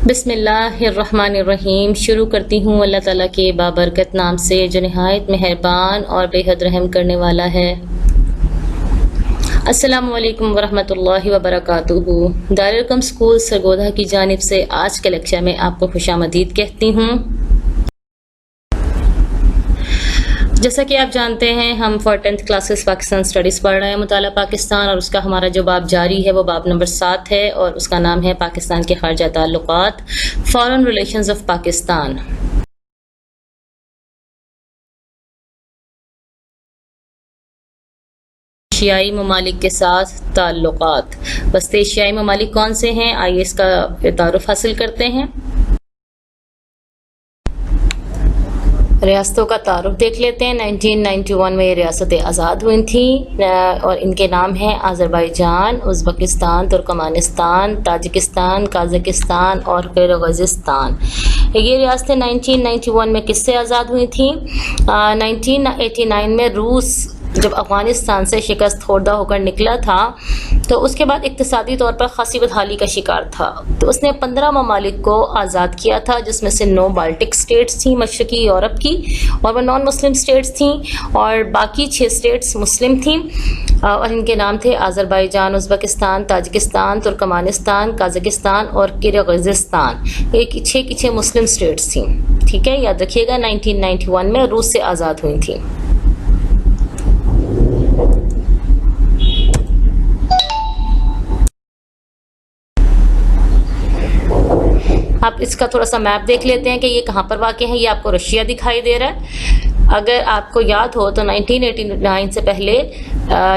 بسم اللہ الرحمن الرحیم۔ شروع کرتی ہوں اللہ تعالیٰ کے بابرکت نام سے جو نہایت مہربان اور بے حد رحم کرنے والا ہے۔ السلام علیکم ورحمۃ اللہ وبرکاتہ۔ دارالقم اسکول سرگودھا کی جانب سے آج کے لیکچر میں آپ کو خوش آمدید کہتی ہوں۔ جیسا کہ آپ جانتے ہیں ہم for 10th classes Pakistan studies پڑھ رہے ہیں، مطالعہ پاکستان، اور اس کا ہمارا جو باب جاری ہے وہ باب نمبر 7 ہے اور اس کا نام ہے پاکستان کے خارجہ تعلقات، فارن ریلیشنز آف پاکستان۔ ایشیائی ممالک کے ساتھ تعلقات۔ وسط ایشیائی ممالک کون سے ہیں؟ آئیے اس کا تعارف حاصل کرتے ہیں۔ ریاستوں کا تعارف دیکھ لیتے ہیں۔ 1991 میں یہ ریاستیں آزاد ہوئی تھیں اور ان کے نام ہیں Azerbaijan, Uzbekistan, Turkmenistan, Tajikistan, Kazakhstan اور قرغیزستان۔ یہ ریاستیں 1991 میں کس سے آزاد ہوئی تھیں؟ 1989 میں روس جب افغانستان سے شکست خوردہ ہو کر نکلا تھا تو اس کے بعد اقتصادی طور پر خاصی بدحالی کا شکار تھا، تو اس نے 15 ممالک کو آزاد کیا تھا، جس میں سے 9 بالٹک سٹیٹس تھیں مشرقی یورپ کی، اور وہ نان مسلم سٹیٹس تھیں، اور باقی 6 سٹیٹس مسلم تھیں، اور ان کے نام تھے Azerbaijan, Uzbekistan, Tajikistan, Turkmenistan, Kazakhstan اور قرغیزستان۔ یہ 6 کی 6 مسلم سٹیٹس تھیں، ٹھیک ہے، یاد رکھیے گا۔ 1991 میں روس سے آزاد ہوئی تھیں۔ آپ اس کا تھوڑا سا میپ دیکھ لیتے ہیں کہ یہ کہاں پر واقع ہے۔ یہ آپ کو رشیا دکھائی دے رہا ہے۔ اگر آپ کو یاد ہو تو 1989 سے پہلے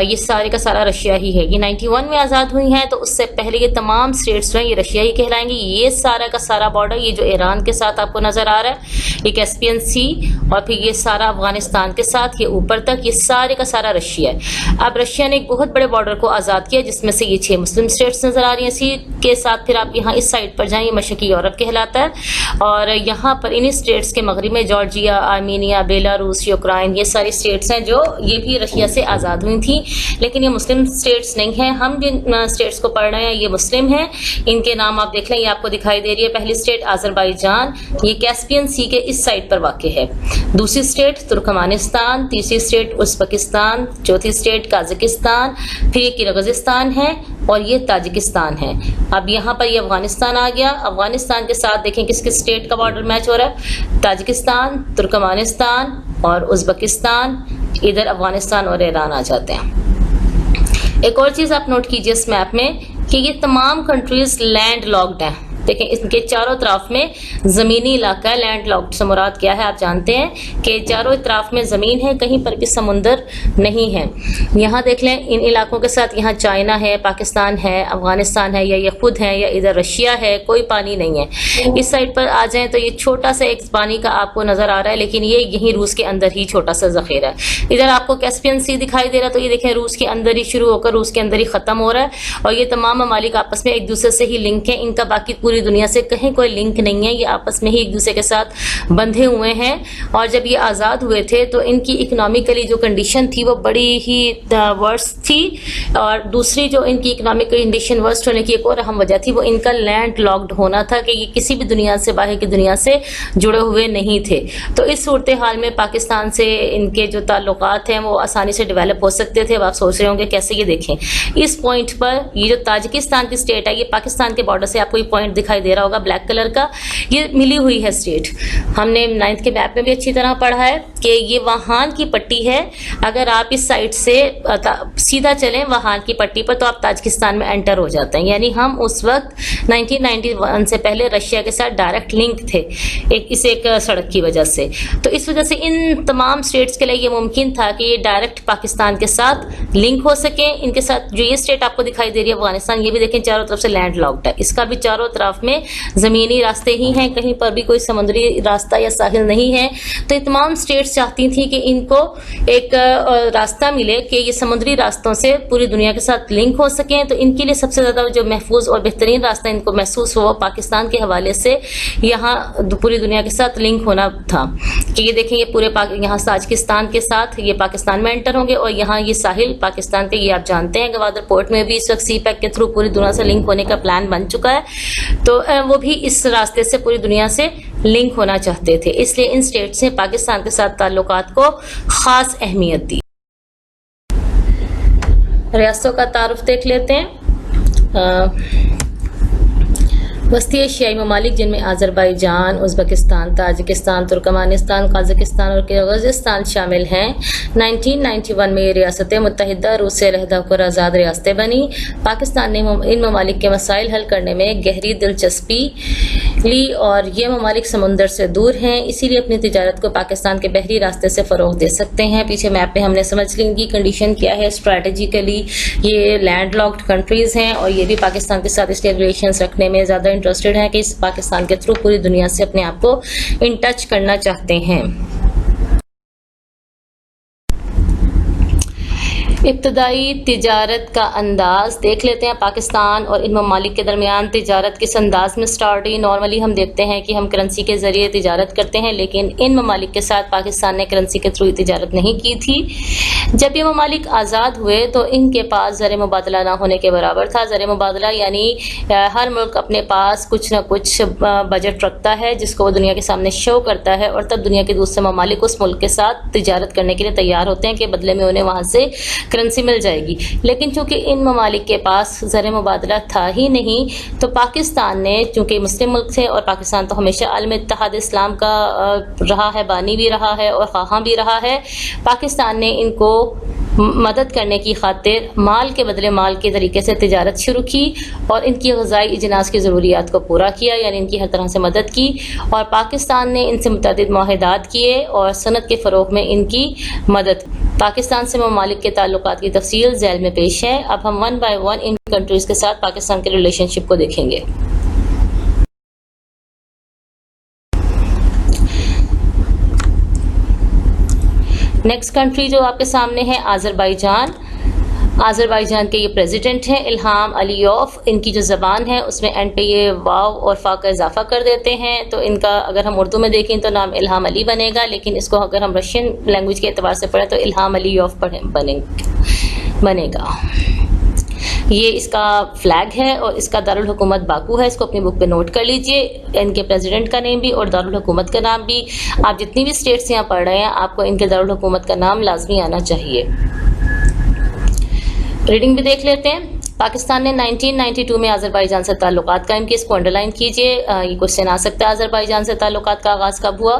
یہ سارے کا سارا رشیا ہی ہے۔ یہ 91 میں آزاد ہوئی ہیں، تو اس سے پہلے یہ تمام سٹیٹس جو ہیں یہ رشیا ہی کہلائیں گی۔ یہ سارا کا سارا بارڈر، یہ جو ایران کے ساتھ آپ کو نظر آ رہا ہے، یہ کیسپین سی، اور پھر یہ سارا افغانستان کے ساتھ، یہ اوپر تک، یہ سارے کا سارا رشیا ہے۔ اب رشیا نے ایک بہت بڑے بارڈر کو آزاد کیا، جس میں سے یہ 6 مسلم سٹیٹس نظر آ رہی ہیں اسی کے ساتھ۔ پھر آپ یہاں اس سائڈ پر جائیں، یہ مشرقی یورپ کہلاتا ہے، اور یہاں پر انہی سٹیٹس کے مغرب میں جارجیا، آرمینیا، بیلاروس، یوکرائن، یہ ساری سٹیٹس ہیں جو یہ بھی رشیا سے آزاد ہوئی تھیں، لیکن یہ مسلم سٹیٹس نہیں ہیں۔ ہم جن سٹیٹس کو پڑھ رہے ہیں یہ مسلم ہیں۔ ان کے نام آپ دیکھ لیں، یہ آپ کو دکھائی دے رہی ہے۔ پہلی سٹیٹ آذربائیجان، یہ کیسپین سی کے اس سائڈ پر واقع ہے۔ دوسری سٹیٹ ترکمانستان، تیسری سٹیٹ ازبکستان، چوتھی سٹیٹ قازقستان، پھر یہ قرغیزستان ہے، اور یہ تاجکستان ہے۔ اب یہاں پر یہ افغانستان آ گیا۔ افغانستان کے ساتھ دیکھیں کس کس سٹیٹ کا بارڈر میچ ہو رہا ہے، تاجکستان، ترکمانستان اور ازبکستان۔ ادھر افغانستان اور ایران آ جاتے ہیں۔ ایک اور چیز آپ نوٹ کیجئے اس میپ میں کہ یہ تمام کنٹریز لینڈ لاکڈ ہیں۔ دیکھیں ان کے چاروں طرف میں زمینی علاقہ ہے۔ لینڈ لاکڈ سے مراد کیا ہے آپ جانتے ہیں کہ چاروں اطراف میں زمین ہے، کہیں پر بھی سمندر نہیں ہے۔ یہاں دیکھ لیں ان علاقوں کے ساتھ یہاں چائنا ہے، پاکستان ہے، افغانستان ہے، یا یہ خود ہے، یا ادھر رشیا ہے، کوئی پانی نہیں ہے۔ اس سائڈ پر آ جائیں تو یہ چھوٹا سا ایک پانی کا آپ کو نظر آ رہا ہے، لیکن یہ یہیں روس کے اندر ہی چھوٹا سا ذخیرہ ہے۔ ادھر آپ کو کیسپین سی دکھائی دے رہا ہے، تو یہ دیکھیں روس کے اندر ہی شروع ہو کر روس کے اندر ہی ختم ہو رہا ہے، اور یہ تمام ممالک آپس میں ایک دوسرے سے ہی لنک ہیں۔ ان کا باقی پوری دنیا سے کہیں کوئی لنک نہیں ہے، یہ آپس میں ہی ایک دوسرے کے ساتھ بندھے ہوئے ہیں۔ اور جب یہ آزاد ہوئے تھے تو ان کی اکنامکلی جو کنڈیشن تھی وہ بڑی ہی ورسٹ تھی، اور دوسری جو ان کی اکنامک کنڈیشن ورسٹ ہونے کی ایک اور اہم وجہ تھی وہ ان کا لینڈ لاکڈ ہونا تھا، کہ یہ کسی بھی دنیا سے، باہر کی دنیا سے جڑے ہوئے نہیں تھے۔ تو اس صورتحال میں پاکستان سے ان کے جو تعلقات ہیں وہ آسانی سے ڈیولپ ہو سکتے تھے۔ اب آپ سوچ رہے ہوں گے کیسے، یہ دیکھیں اس پوائنٹ پر یہ جو تاجکستان کی سٹیٹ ہے، یہ پاکستان کے بارڈر سے آپ کو یہ پوائنٹ دکھائی دے رہا ہوگا بلیک کلر کا، یہ ملی ہوئی ہے سٹیٹ۔ ہم نے 9th کے میپ میں بھی اچھی طرح پڑھا ہے کہ یہ وہان کی پٹی ہے۔ اگر آپ اس سائڈ سے سیدھا چلیں وہان کی پٹی پر تو آپ تاجکستان میں انٹر ہو جاتے ہیں، یعنی ہم اس وقت 1991 سے پہلے رشیا کے ساتھ ڈائریکٹ لنک تھے ایک سڑک کی وجہ سے۔ تو اس وجہ سے ان تمام سٹیٹس کے لیے یہ ممکن تھا کہ یہ ڈائریکٹ پاکستان کے ساتھ لنک ہو سکیں۔ ان کے ساتھ جو یہ سٹیٹ آپ کو دکھائی دے رہی ہے افغانستان، یہ بھی دیکھیں چاروں طرف سے لینڈ لاکڈ ہے، اس کا بھی چاروں طرف میں زمینی راستے ہی ہیں، کہیں پر بھی کوئی سمندری راستہ یا ساحل نہیں ہے۔ تو یہ تمام سٹیٹس چاہتی تھیں کہ ان کو ایک راستہ ملے کہ یہ سمندری راستوں سے پوری دنیا کے ساتھ لنک ہو سکیں۔ تو ان کے لیے سب سے زیادہ جو محفوظ اور بہترین راستہ ان کو محسوس ہوا پاکستان کے حوالے سے یہاں پوری دنیا کے ساتھ لنک ہونا تھا، کہ یہ دیکھیں یہ پورے یہاں تاجکستان کے ساتھ یہ پاکستان میں انٹر ہوں گے، اور یہاں یہ ساحل پاکستان کے، یہ آپ جانتے ہیں گوادر پورٹ میں بھی اس وقت سی پیک کے تھرو پوری دنیا سے لنک ہونے کا پلان بن چکا ہے، تو وہ بھی اس راستے سے پوری دنیا سے لنک ہونا چاہتے تھے، اس لیے ان اسٹیٹس نے پاکستان کے ساتھ تعلقات کو خاص اہمیت دی۔ ریاستوں کا تعارف دیکھ لیتے ہیں۔ وسطی ایشیائی ممالک جن میں Azerbaijan, Uzbekistan, Tajikistan, Turkmenistan, Kazakhstan اور قرغیزستان شامل ہیں۔ 1991 میں یہ ریاستیں متحدہ روس سے علیحدہ ہو کر آزاد ریاستیں بنی۔ پاکستان نے ان ممالک کے مسائل حل کرنے میں گہری دلچسپی لی اور یہ ممالک سمندر سے دور ہیں، اسی لیے اپنی تجارت کو پاکستان کے بحری راستے سے فروغ دے سکتے ہیں۔ پیچھے میپ میں ہم نے سمجھ لی ان کی کنڈیشن کیا ہے اسٹریٹجیکلی، یہ لینڈ لاکڈ کنٹریز ہیں اور یہ بھی پاکستان کے ساتھ اس لیے ریلیشنز رکھنے میں زیادہ انٹرسٹڈ ہیں کہ اس پاکستان کے تھرو پوری دنیا سے اپنے آپ کو ان ٹچ کرنا چاہتے ہیں۔ ابتدائی تجارت کا انداز دیکھ لیتے ہیں۔ پاکستان اور ان ممالک کے درمیان تجارت کس انداز میں سٹارٹ ہوئی؟ نارملی ہم دیکھتے ہیں کہ ہم کرنسی کے ذریعے تجارت کرتے ہیں، لیکن ان ممالک کے ساتھ پاکستان نے کرنسی کے تھرو تجارت نہیں کی تھی۔ جب یہ ممالک آزاد ہوئے تو ان کے پاس زر مبادلہ نہ ہونے کے برابر تھا۔ زر مبادلہ یعنی ہر ملک اپنے پاس کچھ نہ کچھ بجٹ رکھتا ہے جس کو وہ دنیا کے سامنے شو کرتا ہے، اور تب دنیا کے دوسرے ممالک اس ملک کے ساتھ تجارت کرنے کے لیے تیار ہوتے ہیں کہ بدلے میں انہیں وہاں سے کرنسی مل جائے گی۔ لیکن چونکہ ان ممالک کے پاس زر مبادلہ تھا ہی نہیں، تو پاکستان نے، چونکہ مسلم ملک تھے اور پاکستان تو ہمیشہ عالم اتحاد اسلام کا رہا ہے، بانی بھی رہا ہے اور خواہاں بھی رہا ہے، پاکستان نے ان کو مدد کرنے کی خاطر مال کے بدلے مال کے طریقے سے تجارت شروع کی اور ان کی غذائی اجناس کی ضروریات کو پورا کیا، یعنی ان کی ہر طرح سے مدد کی، اور پاکستان نے ان سے متعدد معاہدات کیے اور صنعت کے فروغ میں ان کی مدد کی۔ پاکستان سے ممالک کے تعلقات کی تفصیل ذیل میں پیش ہے۔ اب ہم 1 by 1 ان کنٹریز کے ساتھ پاکستان کے ریلیشن شپ کو دیکھیں گے۔ نیکسٹ کنٹری جو آپ کے سامنے ہے آذربائیجان۔ آذربائیجان کے یہ پریزیڈنٹ ہیں الہام علیوف۔ ان کی جو زبان ہے اس میں اینڈ پہ یہ واو اور فا کا اضافہ کر دیتے ہیں، تو ان کا اگر ہم اردو میں دیکھیں تو نام الہام علی بنے گا، لیکن اس کو اگر ہم رشین لینگویج کے اعتبار سے پڑھیں تو الہام علیوف بنے گا۔ یہ اس کا فلیگ ہے اور اس کا دارالحکومت باکو ہے، اس کو اپنی بک پہ نوٹ کر لیجئے، ان کے پریزیڈنٹ کا نیم بھی اور دارالحکومت کا نام بھی۔ آپ جتنی بھی اسٹیٹس یہاں پڑھ رہے ہیں آپ کو ان کے دارالحکومت کا نام لازمی آنا چاہیے۔ ریڈنگ بھی دیکھ لیتے ہیں۔ پاکستان نے 1992 میں آذربائیجان سے تعلقات قائم کیے، اس کو انڈرلائن کیجئے، یہ کوشچن آ سکتا ہے آذربائیجان سے تعلقات کا آغاز کب ہوا؟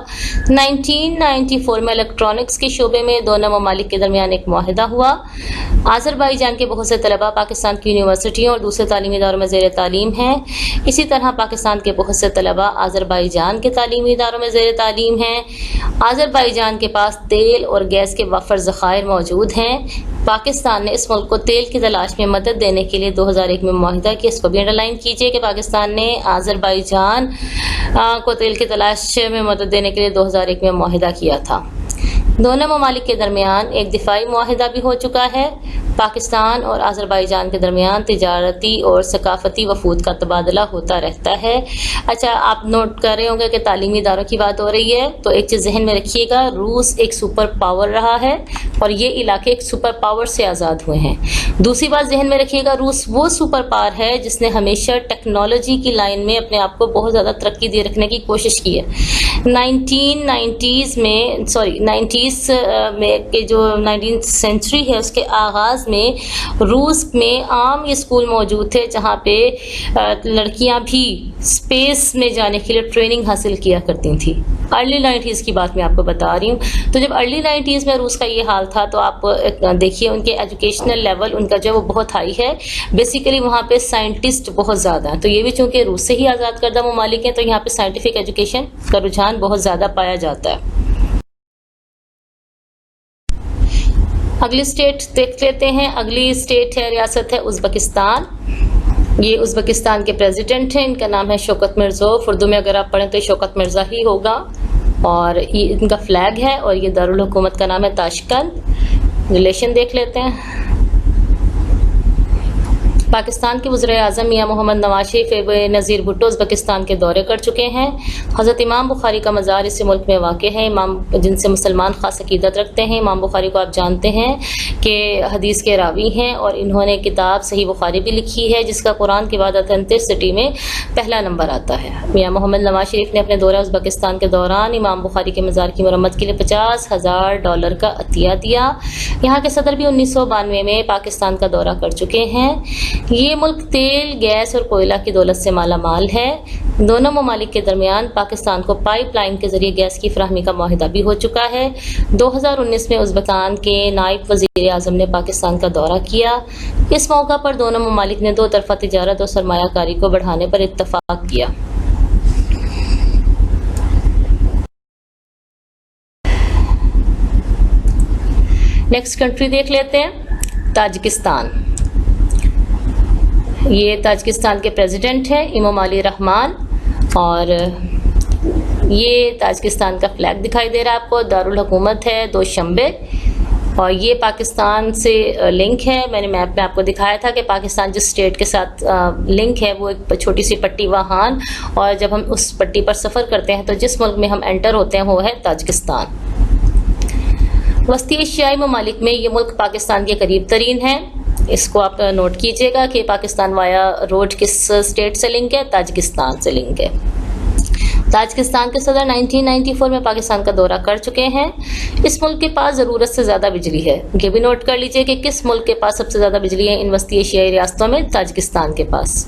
1994 میں الیکٹرانکس کے شعبے میں دونوں ممالک کے درمیان ایک معاہدہ ہوا۔ آذربائیجان کے بہت سے طلباء پاکستان کی یونیورسٹیوں اور دوسرے تعلیمی اداروں میں زیر تعلیم ہیں، اسی طرح پاکستان کے بہت سے طلباء آذربائیجان کے تعلیمی اداروں میں زیر تعلیم ہیں۔ آذربائیجان کے پاس تیل اور گیس کے وافر ذخائر موجود ہیں۔ پاکستان نے اس ملک کو تیل کی تلاش میں مدد دینے کے لیے 2001 میں معاہدہ کیا، اس کو بھی انڈرلائن کیجئے کہ پاکستان نے آذربائیجان کو تیل کی تلاش میں مدد دینے کے لیے 2001 میں معاہدہ کیا تھا۔ دونوں ممالک کے درمیان ایک دفاعی معاہدہ بھی ہو چکا ہے۔ پاکستان اور آذربائیجان کے درمیان تجارتی اور ثقافتی وفود کا تبادلہ ہوتا رہتا ہے۔ اچھا، آپ نوٹ کر رہے ہوں گے کہ تعلیمی اداروں کی بات ہو رہی ہے، تو ایک چیز ذہن میں رکھیے گا، روس ایک سپر پاور رہا ہے اور یہ علاقے ایک سپر پاور سے آزاد ہوئے ہیں۔ دوسری بات ذہن میں رکھیے گا، روس وہ سپر پاور ہے جس نے ہمیشہ ٹیکنالوجی کی لائن میں اپنے آپ کو بہت زیادہ ترقی دے رکھنے کی کوشش کی ہے۔ 1990s میں کہ جو 19th سینچری ہے اس کے آغاز میں روس میں عام یہ اسکول موجود تھے جہاں پہ لڑکیاں بھی اسپیس میں جانے کے لیے ٹریننگ حاصل کیا کرتی تھیں۔ ارلی 90s کی بات میں آپ کو بتا رہی ہوں۔ تو جب ارلی 90s میں روس کا یہ حال تھا تو آپ دیکھیے ان کے ایجوکیشنل لیول ان کا جو وہ بہت ہائی ہے، بیسیکلی وہاں پہ سائنٹسٹ بہت زیادہ ہیں، تو یہ بھی چونکہ روس سے ہی آزاد کردہ ممالک ہیں تو یہاں پہ سائنٹیفک ایجوکیشن کا رجحان بہت زیادہ پایا جاتا ہے۔ اگلی اسٹیٹ دیکھ لیتے ہیں۔ اگلی اسٹیٹ ہے، ریاست ہے ازبکستان۔ یہ ازبکستان کے پریزیڈنٹ ہیں، ان کا نام ہے شوکت مرزوف، اردو میں اگر آپ پڑھیں تو شوکت مرزا ہی ہوگا، اور یہ ان کا فلیگ ہے اور یہ دارالحکومت کا نام ہے تاشکند۔ ریلیشن دیکھ لیتے ہیں۔ پاکستان کے وزیر اعظم میاں محمد نواز شریف نظیر بھٹو ازبکستان کے دورے کر چکے ہیں۔ حضرت امام بخاری کا مزار اس ملک میں واقع ہے، امام جن سے مسلمان خاص عقیدت رکھتے ہیں۔ امام بخاری کو آپ جانتے ہیں کہ حدیث کے راوی ہیں، اور انہوں نے کتاب صحیح بخاری بھی لکھی ہے جس کا قرآن کی بعد اتھینٹسٹی میں پہلا نمبر آتا ہے۔ میاں محمد نواز شریف نے اپنے دورہ ازبکستان کے دوران امام بخاری کے مزار کی مرمت کے لیے $50,000 کا عطیہ دیا۔ یہاں کے صدر بھی 1992 میں پاکستان کا دورہ کر چکے ہیں۔ یہ ملک تیل، گیس اور کوئلہ کی دولت سے مالا مال ہے۔ دونوں ممالک کے درمیان پاکستان کو پائپ لائن کے ذریعے گیس کی فراہمی کا معاہدہ بھی ہو چکا ہے۔ 2019 میں ازبکستان کے نائب وزیر اعظم نے پاکستان کا دورہ کیا۔ اس موقع پر دونوں ممالک نے دو طرفہ تجارت اور سرمایہ کاری کو بڑھانے پر اتفاق کیا۔ نیکسٹ کنٹری دیکھ لیتے ہیں، تاجکستان۔ یہ تاجکستان کے پریزیڈنٹ ہیں امومالی رحمان، اور یہ تاجکستان کا فلیگ دکھائی دے رہا ہے آپ کو، دارالحکومت ہے دوشنبے، اور یہ پاکستان سے لنک ہے۔ میں نے میپ میں آپ کو دکھایا تھا کہ پاکستان جس اسٹیٹ کے ساتھ لنک ہے وہ ایک چھوٹی سی پٹی وہان، اور جب ہم اس پٹی پر سفر کرتے ہیں تو جس ملک میں ہم انٹر ہوتے ہیں وہ ہے تاجکستان۔ وسطی ایشیائی ممالک میں یہ ملک پاکستان کے قریب ترین ہے۔ اس کو آپ نوٹ کیجئے گا کہ پاکستان وایا روڈ کس اسٹیٹ سے لنک ہے، تاجکستان سے لنک ہے۔ تاجکستان کے صدر 1994 میں پاکستان کا دورہ کر چکے ہیں۔ اس ملک کے پاس ضرورت سے زیادہ بجلی ہے۔ یہ بھی نوٹ کر لیجئے کہ کس ملک کے پاس سب سے زیادہ بجلی ہے ان وسطی ایشیائی ریاستوں میں، تاجکستان کے پاس۔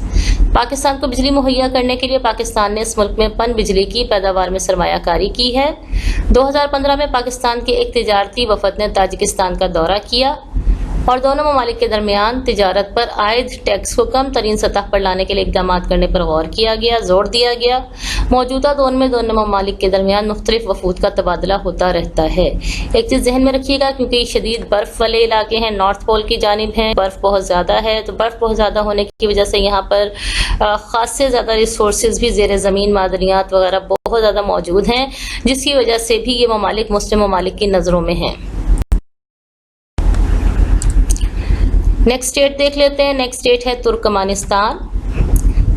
پاکستان کو بجلی مہیا کرنے کے لیے پاکستان نے اس ملک میں پن بجلی کی پیداوار میں سرمایہ کاری کی ہے۔ 2015 میں پاکستان کے ایک تجارتی وفد نے تاجکستان کا دورہ کیا، اور دونوں ممالک کے درمیان تجارت پر عائد ٹیکس کو کم ترین سطح پر لانے کے لیے اقدامات کرنے پر غور کیا گیا، زور دیا گیا۔ موجودہ دور میں دونوں ممالک کے درمیان مختلف وفود کا تبادلہ ہوتا رہتا ہے۔ ایک چیز ذہن میں رکھیے گا، کیونکہ یہ شدید برف والے علاقے ہیں، نارتھ پول کی جانب ہیں، برف بہت زیادہ ہے، تو برف بہت زیادہ ہونے کی وجہ سے یہاں پر خاصے زیادہ ریسورسز بھی زیر زمین، معدنیات وغیرہ بہت زیادہ موجود ہیں، جس کی وجہ سے بھی یہ ممالک مسلم ممالک کی نظروں میں ہیں۔ نیکسٹ اسٹیٹ دیکھ لیتے ہیں۔ نیکسٹ اسٹیٹ ہے ترکمانستان۔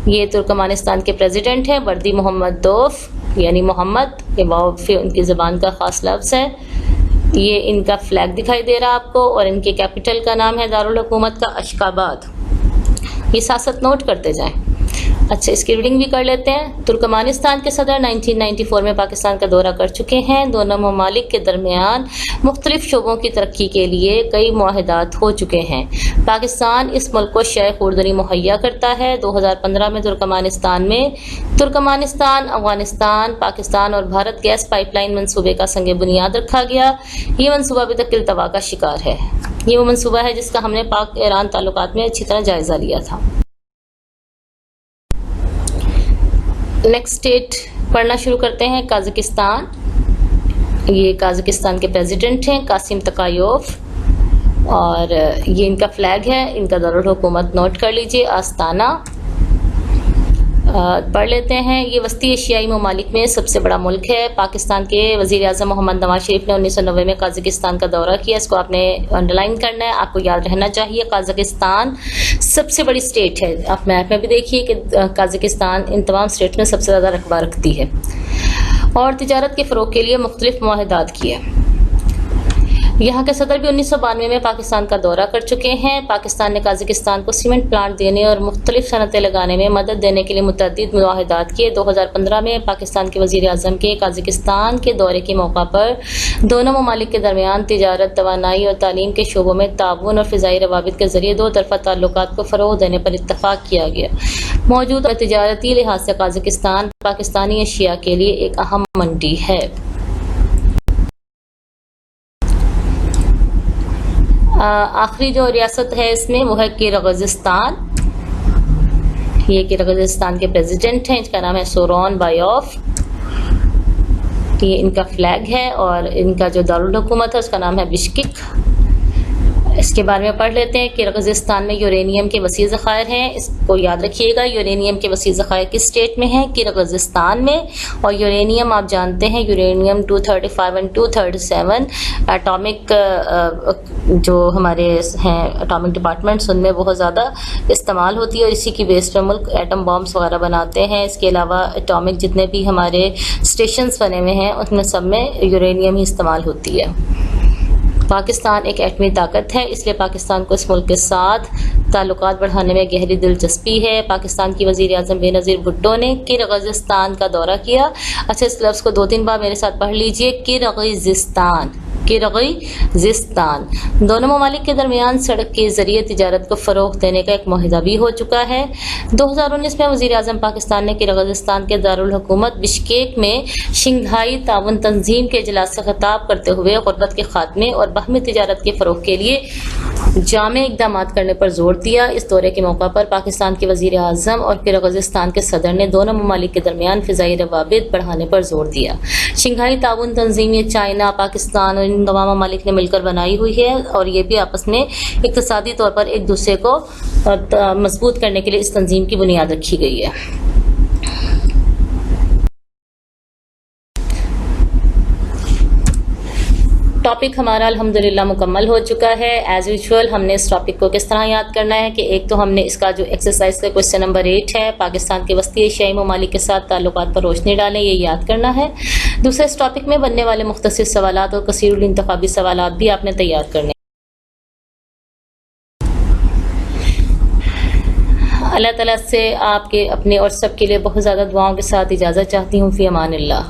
یہ ترکمانستان کے پریزیڈنٹ ہیں بردی محمد دوف، یعنی محمد، یہ واف ان کی زبان کا خاص لفظ ہے۔ یہ ان کا فلیگ دکھائی دے رہا ہے آپ کو، اور ان کے کیپٹل کا نام ہے دارالحکومت کا اشخاباد۔ یہ سیاست نوٹ کرتے جائیں۔ اچھا، اس کی ریڈنگ بھی کر لیتے ہیں۔ ترکمانستان کے صدر 1994 میں پاکستان کا دورہ کر چکے ہیں۔ دونوں ممالک کے درمیان مختلف شعبوں کی ترقی کے لیے کئی معاہدات ہو چکے ہیں۔ پاکستان اس ملک کو شے خوردنی مہیا کرتا ہے۔ 2015 میں ترکمانستان، افغانستان، پاکستان اور بھارت گیس پائپ لائن منصوبے کا سنگ بنیاد رکھا گیا۔ یہ منصوبہ ابھی تک التوا کا شکار ہے۔ یہ وہ منصوبہ ہے جس کا ہم نے پاک ایران تعلقات میں اچھی طرح جائزہ لیا تھا۔ نیکسٹ اسٹیٹ پڑھنا شروع کرتے ہیں، قازقستان۔ یہ قازقستان کے پریزیڈنٹ ہیں قاسم تقایوف، اور یہ ان کا فلیگ ہے۔ ان کا دارالحکومت نوٹ کر لیجئے، آستانہ۔ پڑھ لیتے ہیں۔ یہ وسطی ایشیائی ممالک میں سب سے بڑا ملک ہے۔ پاکستان کے وزیر اعظم محمد نواز شریف نے 1990 میں قازقستان کا دورہ کیا۔ اس کو آپ نے انڈر لائن کرنا ہے، آپ کو یاد رہنا چاہیے۔ قازقستان سب سے بڑی اسٹیٹ ہے۔ آپ میپ میں بھی دیکھیے کہ قازقستان ان تمام اسٹیٹ میں سب سے زیادہ رقبہ رکھتی ہے، اور تجارت کے فروغ کے لیے مختلف معاہدات کیے۔ یہاں کے صدر بھی 1992 میں پاکستان کا دورہ کر چکے ہیں۔ پاکستان نے قازقستان کو سیمنٹ پلانٹ دینے اور مختلف صنعتیں لگانے میں مدد دینے کے لیے متعدد معاہدات کیے۔ 2015 میں پاکستان کے وزیر اعظم کے قازقستان کے دورے کے موقع پر دونوں ممالک کے درمیان تجارت، توانائی اور تعلیم کے شعبوں میں تعاون اور فضائی روابط کے ذریعے دو طرفہ تعلقات کو فروغ دینے پر اتفاق کیا گیا۔ موجودہ تجارتی لحاظ سے قازقستان پاکستانی اشیاء کے لیے ایک اہم منڈی ہے۔ آخری جو ریاست ہے اس میں وہ ہے کرغزستان۔ یہ کرغزستان کے پریزیڈنٹ ہیں، اس کا نام ہے سورون بایوف۔ یہ ان کا فلیگ ہے، اور ان کا جو دارالحکومت ہے اس کا نام ہے بشکک۔ اس کے بارے میں پڑھ لیتے ہیں۔ کرغزستان میں یورینیم کے وسیع ذخائر ہیں، اس کو یاد رکھیے گا۔ یورینیم کے وسیع ذخائر کس اسٹیٹ میں ہیں؟ کرغزستان میں۔ اور یورینیم آپ جانتے ہیں، یورینیم 235 اور 237 ایٹامک جو ہمارے ہیں ایٹامک ڈپارٹمنٹس، ان میں بہت زیادہ استعمال ہوتی ہے، اور اسی کی بیس پر ملک ایٹم بامس وغیرہ بناتے ہیں۔ اس کے علاوہ ایٹامک جتنے بھی ہمارے اسٹیشنز بنے ہوئے ہیں ان میں سب میں یورینیم ہی استعمال ہوتی ہے۔ پاکستان ایک ایٹمی طاقت ہے، اس لیے پاکستان کو اس ملک کے ساتھ تعلقات بڑھانے میں گہری دلچسپی ہے۔ پاکستان کی وزیر اعظم بے نظیر بھٹو نے کرغزستان کا دورہ کیا۔ اچھا، اس لفظ کو 2-3 بار میرے ساتھ پڑھ لیجئے، کرغزستان، کرغزستان۔ دونوں ممالک کے درمیان سڑک کے ذریعے تجارت کو فروغ دینے کا ایک معاہدہ بھی ہو چکا ہے۔ 2019 میں وزیر اعظم پاکستان نے کرغزستان کے دارالحکومت بشکیک میں شنگھائی تعاون تنظیم کے اجلاس سے خطاب کرتے ہوئے غربت کے خاتمے اور باہمی تجارت کے فروغ کے لیے جامع اقدامات کرنے پر زور دیا۔ اس دورے کے موقع پر پاکستان کے وزیر اعظم اور کرغزستان کے صدر نے دونوں ممالک کے درمیان فضائی روابط بڑھانے پر زور دیا۔ شنگھائی تعاون تنظیم یہ چائنا، پاکستان اور ان تمام ممالک نے مل کر بنائی ہوئی ہے، اور یہ بھی آپس میں اقتصادی طور پر ایک دوسرے کو مضبوط کرنے کے لیے اس تنظیم کی بنیاد رکھی گئی ہے۔ ٹاپک ہمارا الحمدللہ مکمل ہو چکا ہے۔ ایز یوزول ہم نے اس ٹاپک کو کس طرح یاد کرنا ہے کہ ایک تو ہم نے اس کا جو ایکسرسائز کا کوسچن نمبر 8 ہے، پاکستان کے وسطی ایشیائی ممالک کے ساتھ تعلقات پر روشنی ڈالیں، یہ یاد کرنا ہے۔ دوسرے اس ٹاپک میں بننے والے مختصر سوالات اور کثیر الانتخابی سوالات بھی آپ نے تیار کرنے۔ اللہ تعالیٰ سے آپ کے اپنے اور سب کے لیے بہت زیادہ دعاؤں کے ساتھ اجازت چاہتی ہوں۔ فی امان اللہ۔